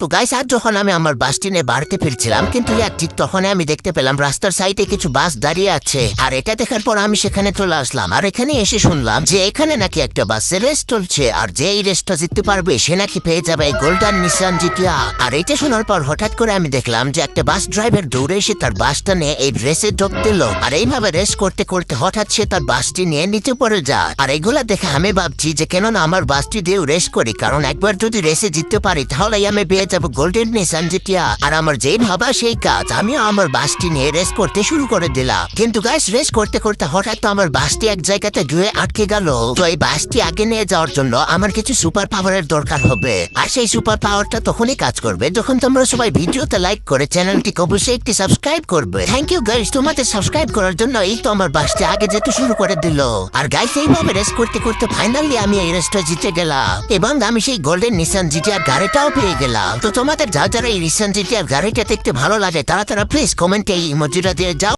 তো গাইস আজ যখন আমি আমার বাসটি নিয়ে বাড়িতে ফিরছিলাম কিন্তু ঠিক তখন আমি দেখতে পেলাম রাস্তার সাইডে কিছু বাস দাঁড়িয়ে আছে। আর এটা দেখার পর আমি সেখানে চলে আসলাম। আর এখানে এসে শুনলাম যে এখানে নাকি একটা বাসের রেস চলছে, আর যে এই রেসটা জিততে পারবে সে নাকি পেয়ে যাবে গোল্ডেন নিসান জিটিয়া। আর এটা শোনার পর হঠাৎ করে আমি দেখলাম যে একটা বাস ড্রাইভার দৌড়ে এসে তার বাসটা নিয়ে এই রেসে যোগ দিল। আর এইভাবে রেস করতে করতে হঠাৎ সে তার বাসটি নিয়ে নিচে পড়ে যায়। আর এগুলা দেখে আমি ভাবছি যে কেন না আমার বাসটি দিয়েও রেস করি, কারণ একবার যদি রেসে জিততে পারি তাহলে আমি পেয়ে যাবো গোল্ডেন নিসান জিটিয়া। আর আমার যেই ভাবা সেই কাজ, আমিও আমার বাসটি নিয়ে রেস করতে শুরু করে দিলাম। কিন্তু গাইস রেস করতে করতে হঠাৎ তো আমার বাসটি এক জায়গাতে গিয়ে আটকে গেল। তো এই বাসটি আগে নিয়ে যাওয়ার জন্য আমার কিছু সুপার পাওয়ারের দরকার হবে। আর সেই সুপার পাওয়ারটা তখনই কাজ করবে যখন তোমরা সবাই ভিডিওতে লাইক করে চ্যানেলটিকে অবশ্যই একটি সাবস্ক্রাইব করবে। থ্যাংক ইউ গাইস, তোমাদের সাবস্ক্রাইব করার জন্য এই তো আমার বাসটি আগে যেতে শুরু করে দিল। আর গাইস এইভাবে রেস করতে করতে ফাইনালি আমি এই রেসটা জিতে গেলাম এবং আমি সেই গোল্ডেন নিসান জিটিআর গাড়িটাও পেয়ে গেলাম। তো তোমাদের যারা এই নিসান জিটিআর গাড়িটা দেখতে ভালো লাগে তারা প্লিজ কমেন্টে এই ইমোজিটা দিয়ে যাও।